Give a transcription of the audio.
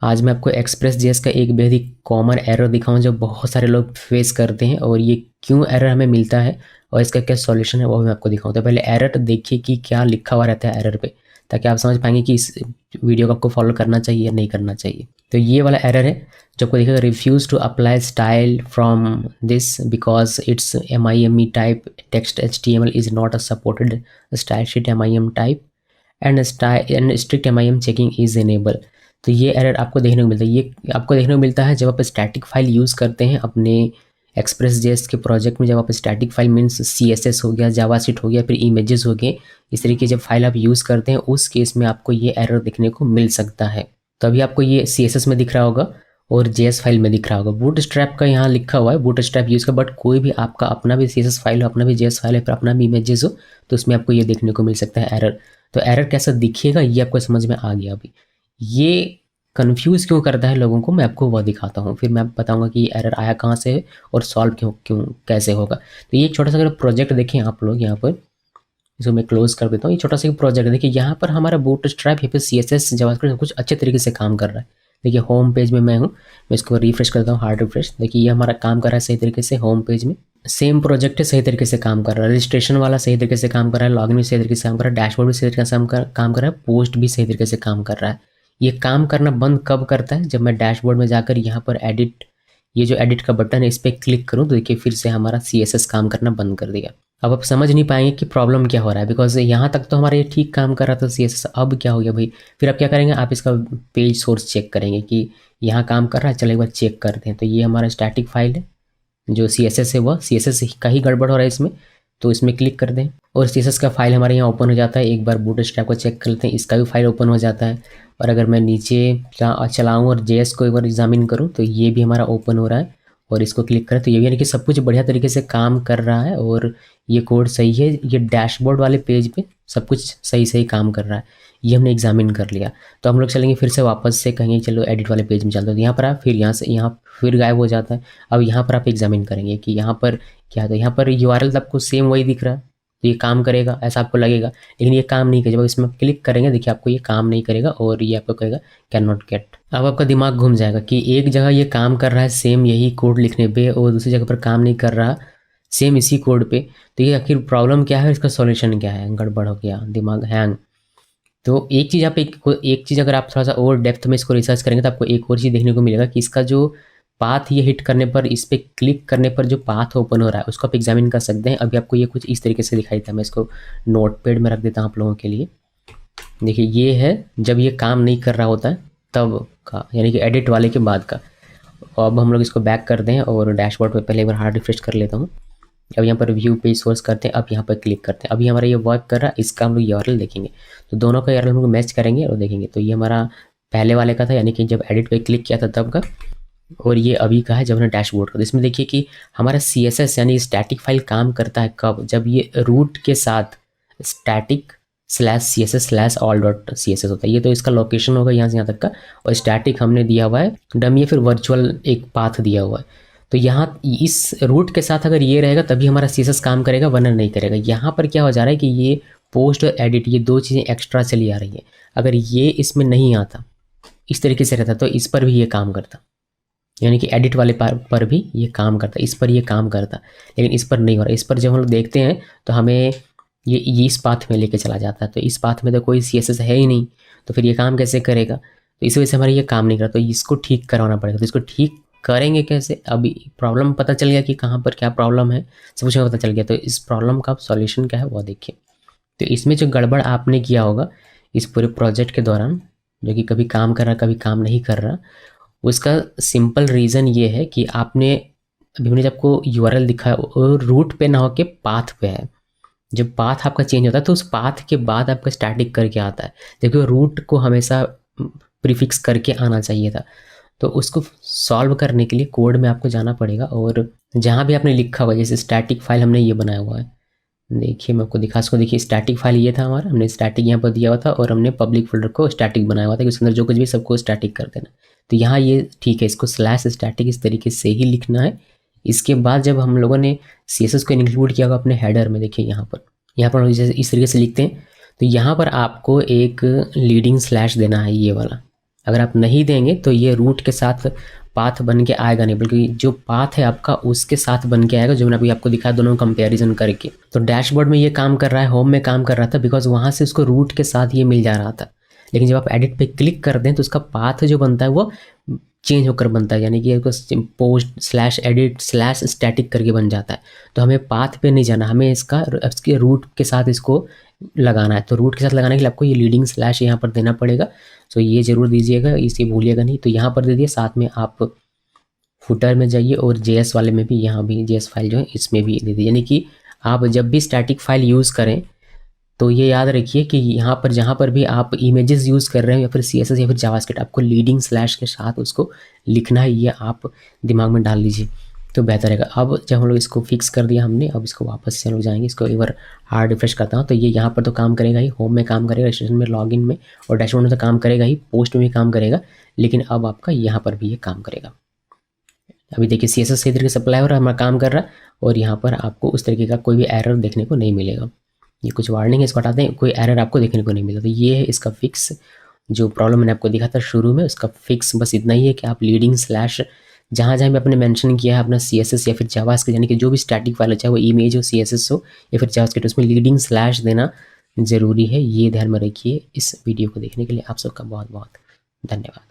आज मैं आपको एक्सप्रेस जेएस का एक बेहद ही कॉमन एरर दिखाऊं जो बहुत सारे लोग फेस करते हैं और ये क्यों एरर हमें मिलता है और इसका क्या सॉल्यूशन है वो भी मैं आपको दिखाऊं। तो पहले एरर देखिए कि क्या लिखा हुआ रहता है एरर पे, ताकि आप समझ पाएंगे कि इस वीडियो को आपको फॉलो करना चाहिए या नहीं करना चाहिए। तो ये वाला एरर है जो आपको दिखेगा, refuse to apply style from this because it's MIME type text HTML is not a supported style sheet MIM type and strict MIM checking is enable. तो ये एरर आपको देखने को मिलता है। ये आपको देखने को मिलता है जब आप स्टैटिक फाइल यूज़ करते हैं अपने एक्सप्रेस जेएस के प्रोजेक्ट में। जब आप स्टैटिक फाइल मीन्स CSS हो गया, जावास्क्रिप्ट हो गया, फिर इमेजेस हो गए, इस तरीके जब फाइल आप यूज़ करते हैं उस केस में आपको ये एरर देखने को मिल सकता है। तो अभी आपको ये CSS में दिख रहा होगा और JS फाइल में दिख रहा होगा। बूटस्ट्रैप का यहाँ लिखा हुआ है बूटस्ट्रैप यूज़ का, बट कोई भी आपका अपना भी CSS फाइल हो, अपना भी JS फाइल है, फिर अपना भी इमेजेस हो, तो उसमें आपको ये देखने को मिल सकता है एरर। तो एरर कैसा दिखेगा ये आपको समझ में आ गया। अभी ये कन्फ्यूज़ क्यों करता है लोगों को मैं आपको वह दिखाता हूँ, फिर मैं बताऊँगा कि ये एरर आया कहाँ से है और सॉल्व क्यों कैसे होगा। तो ये छोटा सा अगर प्रोजेक्ट देखें आप लोग यहाँ पर, इसको मैं क्लोज कर देता हूँ। ये छोटा सा प्रोजेक्ट देखिए, यहाँ पर हमारा बूटस्ट्रैप यहाँ पे CSS जावास्क्रिप्ट कुछ अच्छे तरीके से काम कर रहा है। देखिए होम पेज में मैं हूँ, मैं इसको रिफ्रेश करता हूँ, हार्ड रिफ्रेश। देखिए ये हमारा काम कर रहा है सही तरीके से। होम पेज में सेम प्रोजेक्ट है, सही तरीके से काम कर रहा है। रजिस्ट्रेशन वाला सही तरीके से काम कर रहा है, लॉगिन भी सही तरीके से काम कर रहा है, डैशबोर्ड भी सही तरीके से काम कर रहा है, पोस्ट भी सही तरीके से काम कर रहा है। ये काम करना बंद कब करता है, जब मैं डैशबोर्ड में जाकर यहाँ पर एडिट, ये जो एडिट का बटन है इस पर क्लिक करूँ तो देखिए फिर से हमारा CSS काम करना बंद कर दिया। अब आप समझ नहीं पाएंगे कि प्रॉब्लम क्या हो रहा है, बिकॉज यहाँ तक तो हमारा ये ठीक काम कर रहा था CSS, अब क्या हो गया भाई। फिर आप क्या करेंगे, आप इसका पेज सोर्स चेक करेंगे कि यहाँ काम कर रहा है, चलो एक बार चेक करते हैं। तो ये हमारा स्टैटिक फाइल है जो CSS है, वह CSS का ही गड़बड़ हो रहा है इसमें, तो इसमें क्लिक कर दें और CSS का फाइल हमारे यहाँ ओपन हो जाता है। एक बार बूटस्ट्रैप को चेक कर लेते हैं, इसका भी फाइल ओपन हो जाता है। और अगर मैं नीचे चलाऊँ और JS को एक बार एग्जामिन करूँ तो ये भी हमारा ओपन हो रहा है और इसको क्लिक करें तो ये भी, यानी कि सब कुछ बढ़िया तरीके से काम कर रहा है और ये कोड सही है। ये डैशबोर्ड वाले पेज पे सब कुछ सही सही काम कर रहा है, ये हमने एग्जामिन कर लिया। तो हम लोग चलेंगे फिर से वापस से, कहेंगे चलो एडिट वाले पेज में चलते हैं। तो यहाँ पर आप फिर यहाँ से यहाँ फिर गायब हो जाता है। अब यहाँ पर आप एग्जामिन करेंगे कि यहाँ पर क्या था। यहाँ पर URL आपको सेम वही दिख रहा है, तो ये काम करेगा ऐसा आपको लगेगा, लेकिन ये काम नहीं करेगा। जब इसमें क्लिक करेंगे देखिए आपको ये काम नहीं करेगा और ये आपको कहेगा कैन नॉट गेट। अब आपका दिमाग घूम जाएगा कि एक जगह ये काम कर रहा है सेम यही कोड लिखने पे और दूसरी जगह पर काम नहीं कर रहा सेम इसी कोड पे, तो ये आखिर प्रॉब्लम क्या है, इसका सॉल्यूशन क्या है। गड़बड़ हो गया, दिमाग हैंग। तो एक चीज़ आप एक चीज़ अगर आप थोड़ा सा और डेप्थ में इसको रिसर्च करेंगे तो आपको एक और चीज़ देखने को मिलेगा कि इसका जो पाथ ये हिट करने पर, इस पर क्लिक करने पर जो पाथ ओपन हो रहा है उसको आप एग्जामिन कर सकते हैं। अभी आपको ये कुछ इस तरीके से दिखाई देता है। मैं इसको नोटपैड में रख देता हूँ आप लोगों के लिए। देखिए ये है जब ये काम नहीं कर रहा होता है तब का, यानी कि एडिट वाले के बाद का। अब हम लोग इसको बैक करते हैं और डैशबोर्ड पे पहले एक बार हार्ड रिफ्रेश कर लेता हूँ। अब यहाँ पर व्यू पेज सोर्स करते हैं, अब यहाँ पर क्लिक करते हैं। अभी हमारा ये वर्क कर रहा है, इसका हम लोग URL देखेंगे तो दोनों का URL हम लोग मैच करेंगे और देखेंगे। तो ये हमारा पहले वाले का था, यानी कि जब एडिट पे क्लिक किया था तब का, और ये अभी का है जब हमने डैशबोर्ड का। तो इसमें देखिए कि हमारा CSS यानी स्टैटिक फाइल काम करता है कब, जब ये रूट के साथ static/css/all.css होता है। ये तो इसका लोकेशन होगा यहाँ से यहाँ तक का, और स्टैटिक हमने दिया हुआ है डमी, फिर वर्चुअल एक पाथ दिया हुआ है। तो यहाँ इस रूट के साथ अगर ये रहेगा तभी हमारा CSS काम करेगा, वरना नहीं करेगा। यहाँ पर क्या हो जा रहा है कि ये पोस्ट और एडिट ये दो चीज़ें एक्स्ट्रा चली आ रही हैं। अगर ये इसमें नहीं आता, इस तरीके से रहता, तो इस पर भी ये काम करता, यानी कि एडिट वाले पर भी ये काम करता, इस पर ये काम करता, लेकिन इस पर नहीं हो रहा। इस पर जब हम लोग देखते हैं तो हमें ये इस पाथ में लेके चला जाता है, तो इस पाथ में तो कोई CSS है ही नहीं, तो फिर ये काम कैसे करेगा। तो इस वजह से हमारा ये काम नहीं करता, तो इसको ठीक करवाना पड़ेगा। तो इसको ठीक करेंगे कैसे, अभी प्रॉब्लम पता चल गया कि कहाँ पर क्या प्रॉब्लम है, सब कुछ पता चल गया। तो इस प्रॉब्लम का सॉल्यूशन क्या है वो देखिए। तो इसमें जो गड़बड़ आपने किया होगा इस पूरे प्रोजेक्ट के दौरान, जो कि कभी काम कर रहा कभी काम नहीं कर रहा, उसका सिंपल रीज़न ये है कि आपने अभी मैंने जब आपको URL दिखाया और रूट पे ना हो के पाथ पे है। जब पाथ आपका चेंज होता है तो उस पाथ के बाद आपका स्टैटिक करके आता है। देखिए रूट को हमेशा प्रीफिक्स करके आना चाहिए था। तो उसको सॉल्व करने के लिए कोड में आपको जाना पड़ेगा और जहाँ भी आपने लिखा हुआ, जैसे स्टैटिक फाइल हमने ये बनाया हुआ है, देखिए मैं आपको दिखा इसको। देखिए स्टैटिक फाइल ये था हमारा, हमने स्टैटिक यहाँ पर दिया हुआ था और हमने पब्लिक फोल्डर को स्टैटिक बनाया हुआ था कि उसके अंदर जो कुछ भी सबको स्टैटिक कर देना। तो यहाँ ये ठीक है, इसको /static इस तरीके से ही लिखना है। इसके बाद जब हम लोगों ने CSS को इंक्लूड किया होगा अपने हेडर में, देखिए यहाँ पर हम जैसे इस तरीके से लिखते हैं, तो यहाँ पर आपको एक लीडिंग स्लैश देना है, ये वाला अगर आप नहीं देंगे तो ये रूट के साथ पाथ बन के आएगा नहीं, बल्कि जो पाथ है आपका उसके साथ बन के आएगा, जो मैंने अभी आपको दिखाया दोनों कंपैरिजन करके। तो डैशबोर्ड में ये काम कर रहा है, होम में काम कर रहा था, बिकॉज वहाँ से उसको रूट के साथ ये मिल जा रहा था। लेकिन जब आप एडिट पे क्लिक कर दें तो उसका पाथ जो बनता है वो चेंज होकर बनता है, यानी कि post/edit/static करके बन जाता है। तो हमें पाथ पे नहीं जाना, हमें इसके रूट के साथ इसको लगाना है। तो रूट के साथ लगाने के लिए आपको ये लीडिंग स्लैश यहाँ पर देना पड़ेगा। तो ये ज़रूर दीजिएगा, इसे भूलिएगा नहीं। तो यहाँ पर दे दिए, साथ में आप फुटर में जाइए और जेएस वाले में भी, यहाँ भी जेएस फाइल जो है इसमें भी दे दीजिए। यानी कि आप जब भी स्टैटिक फाइल यूज़ करें तो ये याद रखिए कि यहाँ पर जहाँ पर भी आप इमेजेस यूज़ कर रहे हो या फिर CSS या फिर जावास्क्रिप्ट, आपको लीडिंग स्लैश के साथ उसको लिखना है, ये आप दिमाग में डाल लीजिए तो बेहतर है। अब जब हम लोग इसको फिक्स कर दिया हमने, अब इसको वापस से हम लोग जाएंगे, इसको एक बार हार्ड रिफ्रेश करता हूँ। तो ये यहाँ पर तो काम करेगा ही, होम में काम करेगा, रजिस्ट्रेशन में, लॉगिन में और डैशबोर्ड में तो काम करेगा ही, पोस्ट में भी काम करेगा, लेकिन अब आपका यहाँ पर भी ये काम करेगा। अभी देखिए CSS सही तरीके से अप्लाई हो रहा है, हमारा काम कर रहा है, और यहाँ पर आपको उस तरीके का कोई भी एरर देखने को नहीं मिलेगा। ये कुछ वार्निंग है, इसको हटाते हैं, कोई एरर आपको देखने को नहीं मिला। तो ये है इसका फिक्स, जो प्रॉब्लम मैंने आपको दिखा था शुरू में, उसका फिक्स बस इतना ही है कि आप लीडिंग स्लैश जहाँ जहाँ भी आपने मेंशन किया है अपना CSS या फिर जावास्क्रिप्ट, यानी कि जो भी स्टैटिक फाइल है, चाहे वो इमेज हो, CSS हो या फिर जावास्क्रिप्ट, उसमें लीडिंग स्लैश देना ज़रूरी है। ये ध्यान में रखिए। इस वीडियो को देखने के लिए आप सबका बहुत बहुत धन्यवाद।